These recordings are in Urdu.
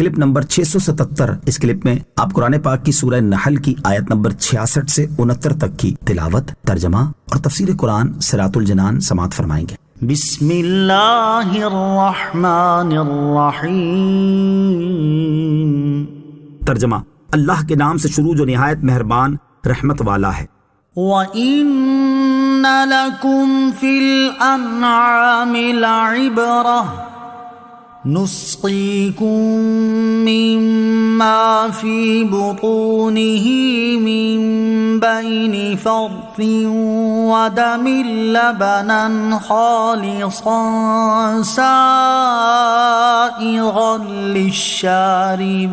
Clip number 677۔ اس کلپ میں آپ قرآن پاک کی سورہ نحل کی آیت نمبر 66 سے 69 تک کی تلاوت، ترجمہ اور تفسیر قرآن صراط الجنان سماعت فرمائیں گے۔ بسم اللہ الرحمن الرحیم۔ ترجمہ، اللہ کے نام سے شروع جو نہایت مہربان رحمت والا ہے۔ وَإِنَّ لَكُمْ فِي الْأَنْعَامِ لَعِبْرَةً نُسْقِيكُم مِّمَّا فِي بُطُونِهِ مِن بَيْنِ فَرْثٍ وَدَمٍ لَبَنًا خَالِصًا سَائِغًا لِلشَّارِبِينَ۔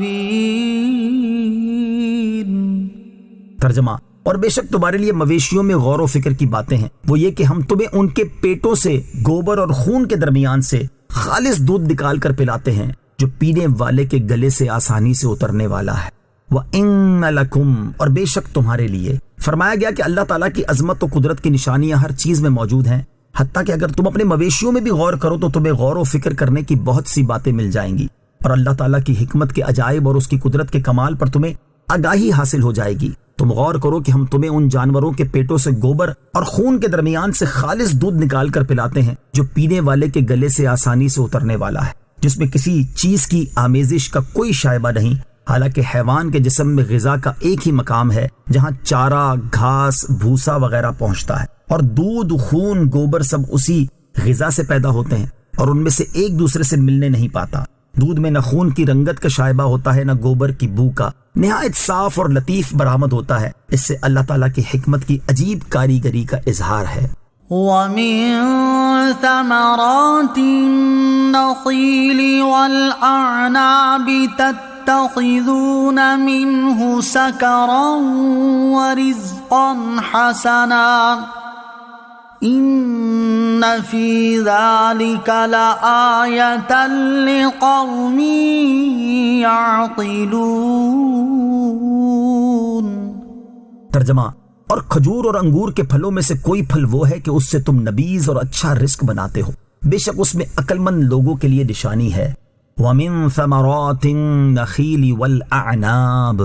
ترجمہ، اور بے شک تمہارے لیے مویشیوں میں غور و فکر کی باتیں ہیں، وہ یہ کہ ہم تمہیں ان کے پیٹوں سے گوبر اور خون کے درمیان سے خالص دودھ نکال کر پلاتے ہیں جو پینے والے کے گلے سے آسانی سے اترنے والا ہے۔ وَإِنَّ لَكُمْ، اور بے شک تمہارے لیے۔ فرمایا گیا کہ اللہ تعالیٰ کی عظمت و قدرت کی نشانیاں ہر چیز میں موجود ہیں، حتیٰ کہ اگر تم اپنے مویشیوں میں بھی غور کرو تو تمہیں غور و فکر کرنے کی بہت سی باتیں مل جائیں گی، اور اللہ تعالیٰ کی حکمت کے عجائب اور اس کی قدرت کے کمال پر تمہیں آگاہی حاصل ہو جائے گی۔ تم غور کرو کہ ہم تمہیں ان جانوروں کے پیٹوں سے گوبر اور خون کے درمیان سے خالص دودھ نکال کر پلاتے ہیں جو پینے والے کے گلے سے آسانی سے اترنے والا ہے، جس میں کسی چیز کی آمیزش کا کوئی شائبہ نہیں، حالانکہ حیوان کے جسم میں غذا کا ایک ہی مقام ہے جہاں چارہ، گھاس، بھوسا وغیرہ پہنچتا ہے، اور دودھ، خون، گوبر سب اسی غذا سے پیدا ہوتے ہیں اور ان میں سے ایک دوسرے سے ملنے نہیں پاتا۔ دودھ میں نہ خون کی رنگت کا شائبہ ہوتا ہے نہ گوبر کی بو کا، نہایت صاف اور لطیف برآمد ہوتا ہے۔ اس سے اللہ تعالیٰ کی حکمت کی عجیب کاریگری کا اظہار ہے۔ وَمِن ثَمَرَاتِ النَّخِيلِ وَالْأَعْنَابِ تَتَّخِذُونَ مِنْهُ سَكَرًا وَرِزْقًا حَسَنًا إِنَّ فِي ذَلِكَ لَآيَةً لِقَوْمٍ يَعْقِلُونَ۔ ترجمہ، اور کھجور اور انگور کے پھلوں میں سے کوئی پھل وہ ہے کہ اس سے تم نبیذ اور اچھا رزق بناتے ہو، بے شک اس میں عقل مند لوگوں کے لیے نشانی ہے۔ وَمِن ثَمَرَاتِ النَّخِيلِ وَالْأَعْنَابِ،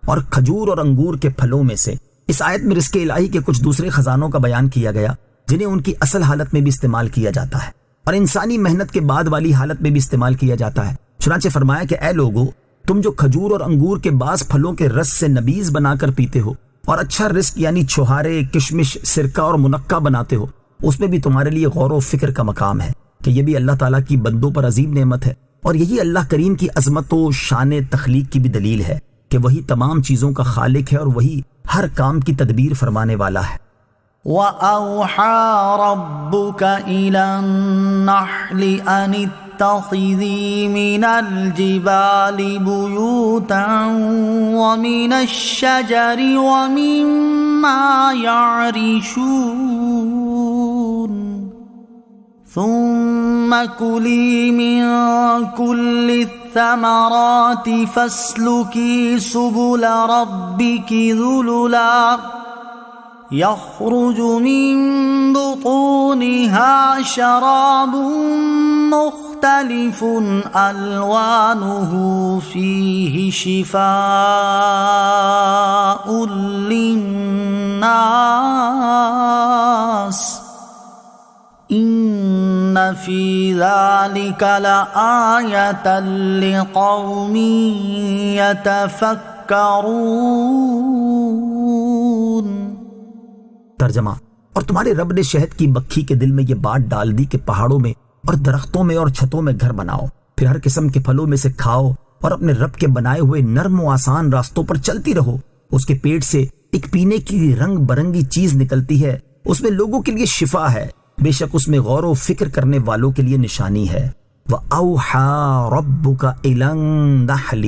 اور کھجور اور انگور کے پھلوں میں سے۔ اس آیت میں رزق الہی کے کچھ دوسرے خزانوں کا بیان کیا گیا جنہیں ان کی اصل حالت میں بھی استعمال کیا جاتا ہے اور انسانی محنت کے بعد والی حالت میں بھی استعمال کیا جاتا ہے۔ چنانچہ فرمایا کہ اے لوگو، تم جو کھجور اور انگور کے بعض پھلوں کے رس سے نبیذ بنا کر پیتے ہو اور اچھا رزق یعنی چھوہارے، کشمش، سرکہ اور منقہ بناتے ہو، اس میں بھی تمہارے لیے غور و فکر کا مقام ہے کہ یہ بھی اللہ تعالیٰ کی بندوں پر عظیم نعمت ہے، اور یہی اللہ کریم کی عظمت و شان تخلیق کی بھی دلیل ہے کہ وہی تمام چیزوں کا خالق ہے اور وہی ہر کام کی تدبیر فرمانے والا ہے۔ وَأَوْحَى رَبُّكَ إِلَى النَّحْلِ أَنِ اتَّخِذِي مِنَ الْجِبَالِ بُيُوتًا وَمِنَ الشَّجَرِ وَمِمَّا يَعْرِشُونَ ثُمَّ كُلِي مِن كُلِّ الثَّمَرَاتِ فَاسْلُكِي سُبُلَ رَبِّكِ ذُلُلًا يخرج من بطونها شراب مختلف ألوانه فيه شفاء للناس إن في ذلك لآية لقوم يتفكرون۔ ترجمہ، اور تمہارے رب نے شہد کی مکھی کے دل میں یہ بات ڈال دی کہ پہاڑوں میں اور درختوں میں اور چھتوں میں گھر بناؤ، پھر ہر قسم کے پھلوں میں سے کھاؤ اور اپنے رب کے بنائے ہوئے نرم و آسان راستوں پر چلتی رہو۔ اس کے پیٹ سے ایک پینے کی رنگ برنگی چیز نکلتی ہے، اس میں لوگوں کے لیے شفا ہے، بے شک اس میں غور و فکر کرنے والوں کے لیے نشانی ہے۔ وَأَوْحَى رَبُّكَ إِلَى النَّحْلِ،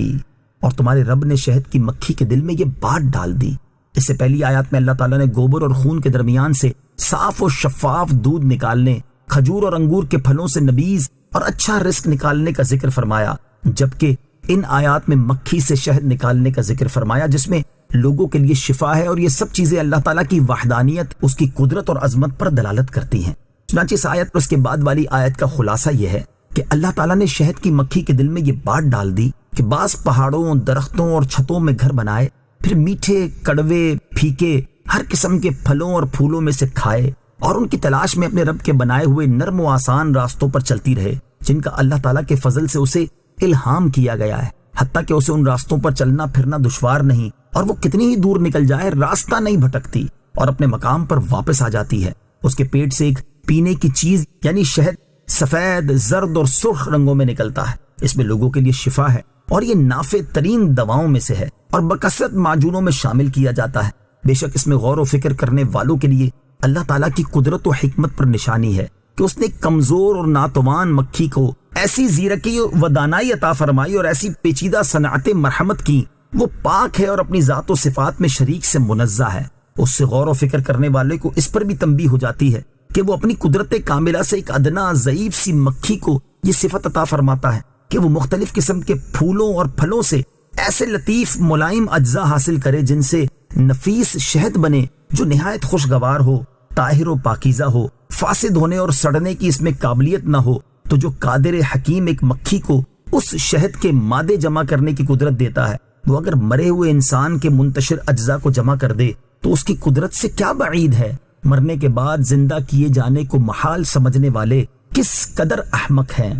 اور تمہارے رب نے شہد کی مکھی کے دل میں یہ بات ڈال دی۔ اس سے پہلی آیات میں اللہ تعالیٰ نے گوبر اور خون کے درمیان سے صاف و شفاف دودھ نکالنے، کھجور اور انگور کے پھلوں سے نبیذ اور اچھا رزق نکالنے کا ذکر فرمایا، جبکہ ان آیات میں مکھی سے شہد نکالنے کا ذکر فرمایا جس میں لوگوں کے لیے شفا ہے، اور یہ سب چیزیں اللہ تعالیٰ کی وحدانیت، اس کی قدرت اور عظمت پر دلالت کرتی ہیں۔ چنانچہ اس آیت اور اس کے بعد والی آیت کا خلاصہ یہ ہے کہ اللہ تعالیٰ نے شہد کی مکھی کے دل میں یہ بات ڈال دی کہ بعض پہاڑوں، درختوں اور چھتوں میں گھر بنائے، پھر میٹھے، کڑوے، پھیکے ہر قسم کے پھلوں اور پھولوں میں سے کھائے اور ان کی تلاش میں اپنے رب کے بنائے ہوئے نرم و آسان راستوں پر چلتی رہے جن کا اللہ تعالیٰ کے فضل سے اسے الہام کیا گیا ہے، حتیٰ کہ اسے ان راستوں پر چلنا پھرنا دشوار نہیں، اور وہ کتنی ہی دور نکل جائے راستہ نہیں بھٹکتی اور اپنے مقام پر واپس آ جاتی ہے۔ اس کے پیٹ سے ایک پینے کی چیز یعنی شہد سفید، زرد اور سرخ رنگوں میں نکلتا ہے۔ اس میں لوگوں کے لیے شفا ہے اور یہ نافع ترین دواؤں میں سے ہے اور بکثرت معجونوں میں شامل کیا جاتا ہے۔ بے شک اس میں غور و فکر کرنے والوں کے لیے اللہ تعالیٰ کی قدرت و حکمت پر نشانی ہے کہ اس نے کمزور اور ناتوان مکھی کو ایسی زیرکی و دانائی عطا فرمائی اور ایسی پیچیدہ صنعت مرحمت کی، وہ پاک ہے اور اپنی ذات و صفات میں شریک سے منزہ ہے۔ اس سے غور و فکر کرنے والے کو اس پر بھی تنبیہ ہو جاتی ہے کہ وہ اپنی قدرت کاملہ سے ایک ادنا ضعیف سی مکھی کو یہ صفت عطا فرماتا ہے کہ وہ مختلف قسم کے پھولوں اور پھلوں سے ایسے لطیف ملائم اجزاء حاصل کرے جن سے نفیس شہد بنے جو نہایت خوشگوار ہو، طاہر و پاکیزہ ہو، فاسد ہونے اور سڑنے کی اس میں قابلیت نہ ہو۔ تو جو قادر حکیم ایک مکھی کو اس شہد کے مادے جمع کرنے کی قدرت دیتا ہے، وہ اگر مرے ہوئے انسان کے منتشر اجزاء کو جمع کر دے تو اس کی قدرت سے کیا بعید ہے۔ مرنے کے بعد زندہ کیے جانے کو محال سمجھنے والے کس قدر احمق ہیں۔